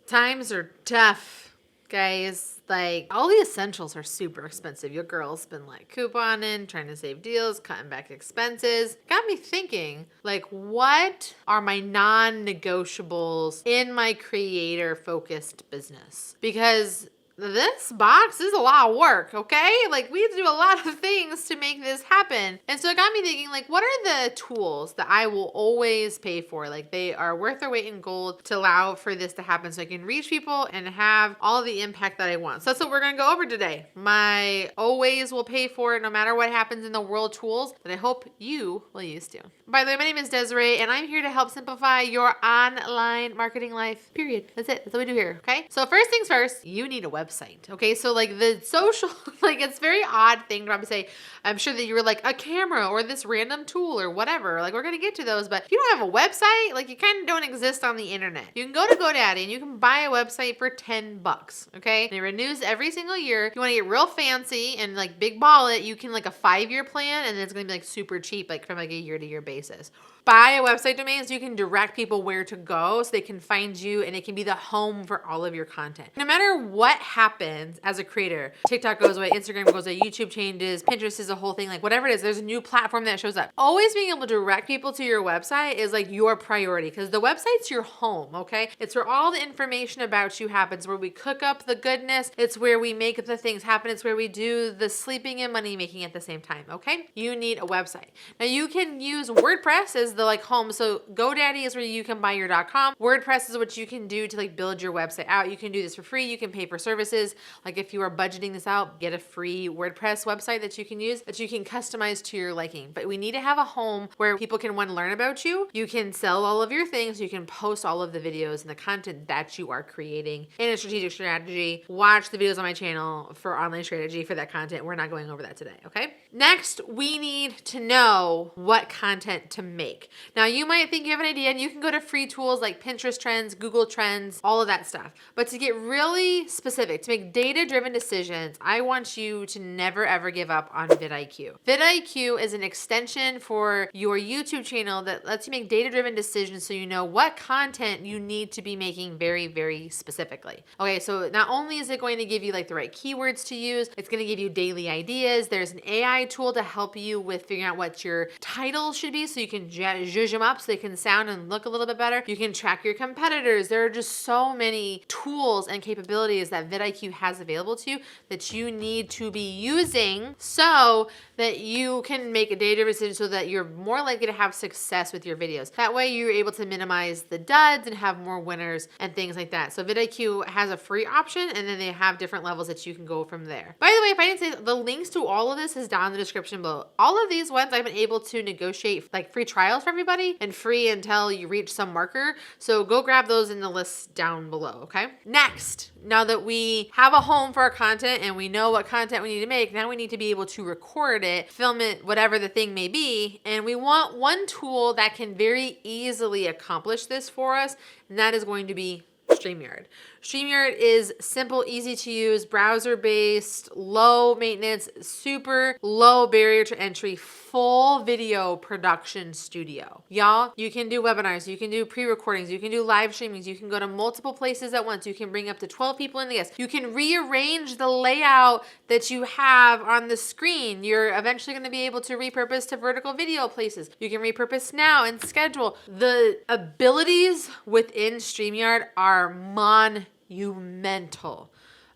Times are tough, guys. Like, all the essentials are super expensive. Your girl's been like couponing, trying to save deals, cutting back expenses. Got me thinking, like, what are my non-negotiables in my creator-focused business? Because this box is a lot of work, okay? Like, we have to do a lot of things to make this happen. And so it got me thinking, like, what are the tools that I will always pay for? Like, they are worth their weight in gold to allow for this to happen so I can reach people and have all the impact that I want. So that's what we're gonna go over today. My always will pay for, no matter what happens in the world, tools that I hope you will use too. By the way, my name is Desiree, and I'm here to help simplify your online marketing life, period. That's it. That's what we do here, okay? So first things first, you need a website. Okay, so like the social, like it's very odd thing to probably say. I'm sure that you were like a camera or this random tool or whatever. Like, we're gonna get to those, but if you don't have a website, like, you kind of don't exist on the internet. You can go to GoDaddy and you can buy a website for $10. Okay, and it renews every single year. If you want to get real fancy and like big ball it, you can like a 5-year plan, and then it's gonna be like super cheap, like from like a year-to-year basis. Buy a website domain so you can direct people where to go so they can find you, and it can be the home for all of your content. No matter what happens as a creator, TikTok goes away, Instagram goes away, YouTube changes, Pinterest is a whole thing, like whatever it is, there's a new platform that shows up. Always being able to direct people to your website is like your priority, because the website's your home, okay? It's where all the information about you happens, where we cook up the goodness. It's where we make the things happen. It's where we do the sleeping and money making at the same time, okay? You need a website. Now, you can use WordPress as the like home. So GoDaddy is where you can buy your .com. WordPress is what you can do to like build your website out. You can do this for free. You can pay for services. Like, if you are budgeting this out, get a free WordPress website that you can use, that you can customize to your liking. But we need to have a home where people can, one, learn about you. You can sell all of your things. You can post all of the videos and the content that you are creating in a strategic strategy. Watch the videos on my channel for online strategy for that content. We're not going over that today, okay? Next, we need to know what content to make. Now, you might think you have an idea, and you can go to free tools like Pinterest Trends, Google Trends, all of that stuff. But to get really specific, to make data-driven decisions, I want you to never ever give up on VidIQ. VidIQ is an extension for your YouTube channel that lets you make data-driven decisions so you know what content you need to be making very, very specifically. Okay, so not only is it going to give you like the right keywords to use, it's going to give you daily ideas. There's an AI tool to help you with figuring out what your title should be so you can zhuzh them up so they can sound and look a little bit better. You can track your competitors. There are just so many tools and capabilities that VidIQ has available to you that you need to be using so that you can make a data decision so that you're more likely to have success with your videos. That way you're able to minimize the duds and have more winners and things like that. So VidIQ has a free option, and then they have different levels that you can go from there. By the way, if I didn't say, the links to all of this is down in the description below. All of these ones I've been able to negotiate like free trials for everybody and free until you reach some marker. So go grab those in the list down below, okay? Next, now that we have a home for our content and we know what content we need to make, now we need to be able to record it, film it, whatever the thing may be. And we want one tool that can very easily accomplish this for us, and that is going to be StreamYard. StreamYard is simple, easy to use, browser-based, low maintenance, super low barrier to entry, full video production studio. Y'all, you can do webinars, you can do pre-recordings, you can do live streamings, you can go to multiple places at once, you can bring up to 12 people in the guest, you can rearrange the layout that you have on the screen. You're eventually going to be able to repurpose to vertical video places. You can repurpose now and schedule. The abilities within StreamYard are monumental.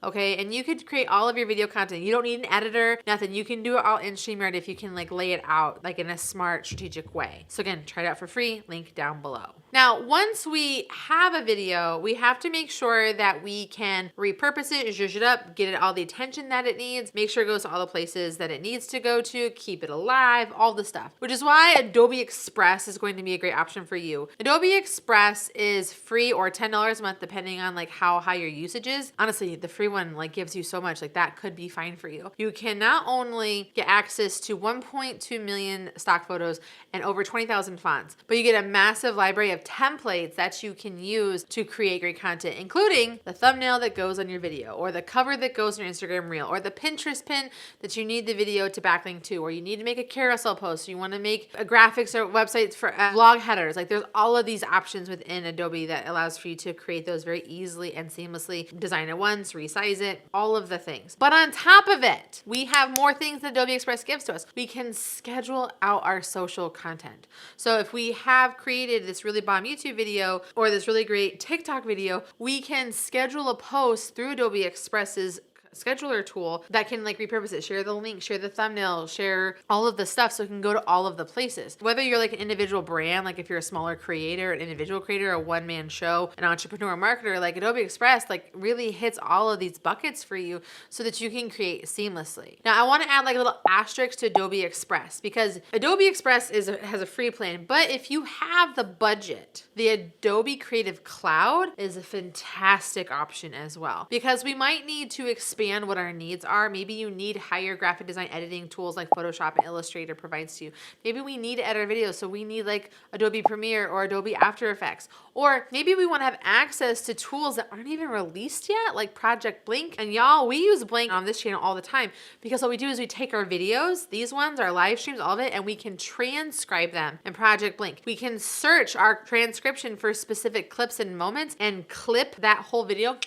Okay, and you could create all of your video content. You don't need an editor, nothing. You can do it all in StreamYard if you can like lay it out like in a smart, strategic way. So again, try it out for free, link down below. Now, once we have a video, we have to make sure that we can repurpose it, zhuzh it up, get it all the attention that it needs, make sure it goes to all the places that it needs to go to, keep it alive, all the stuff. Which is why Adobe Express is going to be a great option for you. Adobe Express is free or $10 a month, depending on like how high your usage is. Honestly, the free everyone like gives you so much, like that could be fine for you. You can not only get access to 1.2 million stock photos and over 20,000 fonts, but you get a massive library of templates that you can use to create great content, including the thumbnail that goes on your video, or the cover that goes on your Instagram reel, or the Pinterest pin that you need the video to backlink to, or you need to make a carousel post, so you want to make a graphics or websites for blog headers. Like there's all of these options within Adobe that allows for you to create those very easily and seamlessly, design it once, resize it, all of the things. But on top of it, we have more things that Adobe Express gives to us. We can schedule out our social content. So if we have created this really bomb YouTube video or this really great TikTok video, we can schedule a post through Adobe Express's scheduler tool that can like repurpose it, share the link, share the thumbnail, share all of the stuff so it can go to all of the places. Whether you're like an individual brand, like if you're a smaller creator, an individual creator, a one-man show, an entrepreneur, marketer, like Adobe Express like really hits all of these buckets for you so that you can create seamlessly. Now I want to add like a little asterisk to Adobe Express, because Adobe Express has a free plan, but if you have the budget, the Adobe Creative Cloud is a fantastic option as well, because we might need to expand what our needs are. Maybe you need higher graphic design editing tools like Photoshop and Illustrator provides to you. Maybe we need to edit our videos, so we need like Adobe Premiere or Adobe After Effects. Or maybe we want to have access to tools that aren't even released yet, like Project Blink. And y'all, we use Blink on this channel all the time, because what we do is we take our videos, these ones, our live streams, all of it, and we can transcribe them in Project Blink. We can search our transcription for specific clips and moments and clip that whole video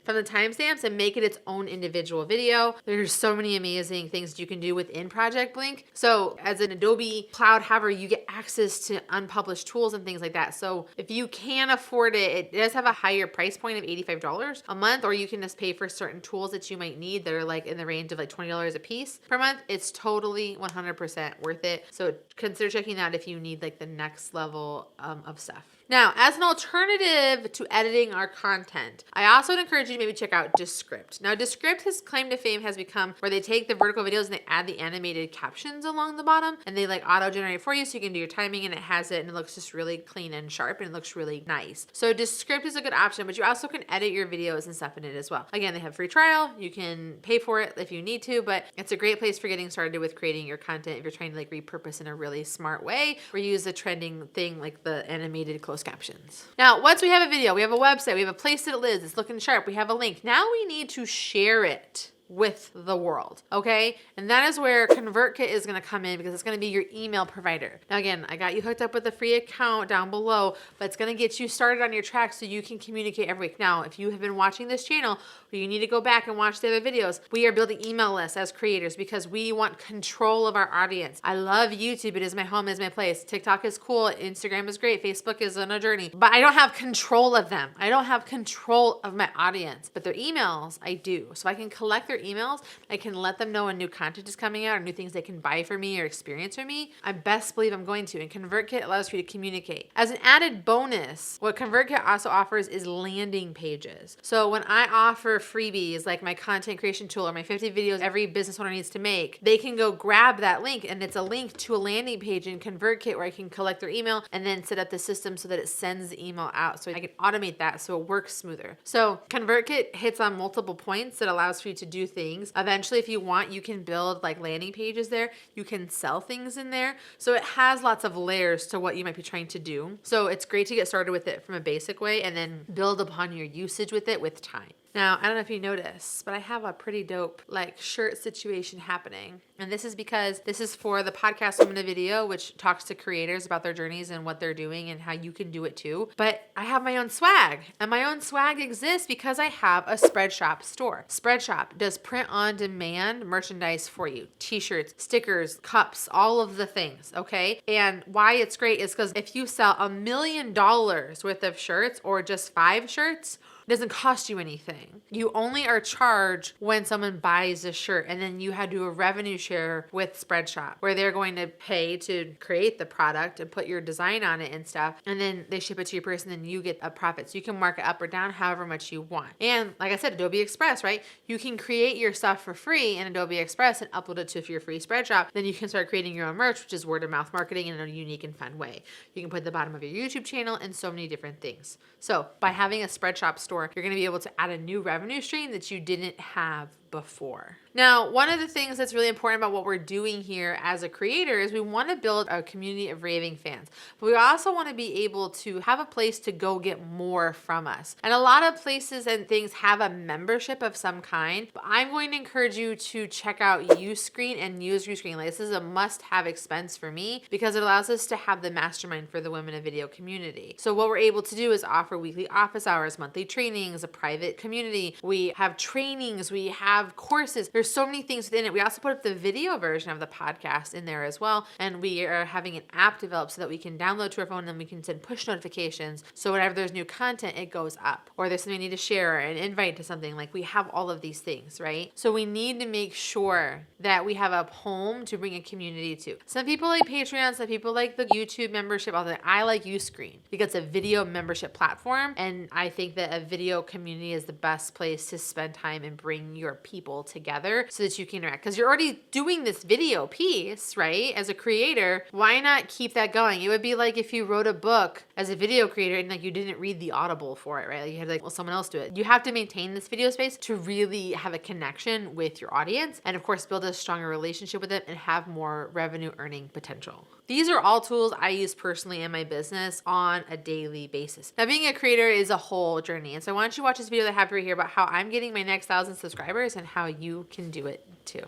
from the timestamps and make it its own individual video. There's so many amazing things you can do within Project Blink. So as an Adobe Cloud haver, you get access to unpublished tools and things like that. So if you can afford it, it does have a higher price point of $85 a month, or you can just pay for certain tools that you might need that are like in the range of like $20 a piece per month. It's totally 100% worth it. So consider checking that if you need like the next level of stuff. Now, as an alternative to editing our content, I also would encourage you to maybe check out Descript. Now, Descript, his claim to fame has become where they take the vertical videos and they add the animated captions along the bottom, and they like auto-generate for you so you can do your timing, and it has it, and it looks just really clean and sharp, and it looks really nice. So Descript is a good option, but you also can edit your videos and stuff in it as well. Again, they have free trial. You can pay for it if you need to, but it's a great place for getting started with creating your content if you're trying to like repurpose in a really smart way, or use a trending thing like the animated closed captions. Now, once we have a video, we have a website, we have a place that it lives, it's looking sharp, we have a link. Now we need to share it with the world, okay? And that is where ConvertKit is gonna come in, because it's gonna be your email provider. Now again, I got you hooked up with a free account down below, but it's gonna get you started on your track so you can communicate every week. Now, if you have been watching this channel, or you need to go back and watch the other videos, we are building email lists as creators because we want control of our audience. I love YouTube, it is my home, it is my place. TikTok is cool, Instagram is great, Facebook is on a journey, but I don't have control of them. I don't have control of my audience, but their emails, I do. So I can collect their emails, I can let them know when new content is coming out or new things they can buy for me or experience from me. I best believe I'm going to, and ConvertKit allows you to communicate. As an added bonus, what ConvertKit also offers is landing pages. So when I offer freebies like my content creation tool or my 50 videos every business owner needs to make, they can go grab that link, and it's a link to a landing page in ConvertKit where I can collect their email and then set up the system so that it sends the email out, so I can automate that so it works smoother. So ConvertKit hits on multiple points that allows for you to do things. Eventually, if you want, you can build like landing pages there. You can sell things in there. So it has lots of layers to what you might be trying to do. So it's great to get started with it from a basic way and then build upon your usage with it with time. Now, I don't know if you noticed, but I have a pretty dope like shirt situation happening. And this is because this is for the Podcast Woman video, which talks to creators about their journeys and what they're doing and how you can do it too. But I have my own swag, and my own swag exists because I have a Spreadshop store. Spreadshop does print on demand merchandise for you. T-shirts, stickers, cups, all of the things, okay? And why it's great is because if you sell $1 million worth of shirts or just 5 shirts, it doesn't cost you anything. You only are charged when someone buys a shirt, and then you had to do a revenue share with Spreadshop where they're going to pay to create the product and put your design on it and stuff, and then they ship it to your person and you get a profit. So you can mark it up or down however much you want. And like I said, Adobe Express, right? You can create your stuff for free in Adobe Express and upload it to your free Spreadshop. Then you can start creating your own merch, which is word of mouth marketing in a unique and fun way. You can put it at the bottom of your YouTube channel and so many different things. So by having a Spreadshop store sure you're going to be able to add a new revenue stream that you didn't have before. Now, one of the things that's really important about what we're doing here as a creator is we want to build a community of raving fans, but we also want to be able to have a place to go get more from us. And a lot of places and things have a membership of some kind, but I'm going to encourage you to check out Uscreen and use Uscreen. Like, this is a must-have expense for me because it allows us to have the mastermind for the Women of Video community. So what we're able to do is offer weekly office hours, monthly trainings, a private community. We have trainings, we have courses. There's so many things within it. We also put up the video version of the podcast in there as well. And we are having an app developed so that we can download to our phone and we can send push notifications. So whenever there's new content, it goes up. Or there's something we need to share or an invite to something. Like, we have all of these things, right? So we need to make sure that we have a home to bring a community to. Some people like Patreon, some people like the YouTube membership. I like Uscreen because it's a video membership platform. And I think that a video community is the best place to spend time and bring your people together so that you can interact. Because you're already doing this video piece, right? As a creator, why not keep that going? It would be like if you wrote a book as a video creator and like you didn't read the Audible for it, right? Like you had to well, someone else do it. You have to maintain this video space to really have a connection with your audience and of course build a stronger relationship with it and have more revenue earning potential. These are all tools I use personally in my business on a daily basis. Now, being a creator is a whole journey. And so I want you to watch this video that I have right here about how I'm getting my next 1,000 subscribers and how you can do it too.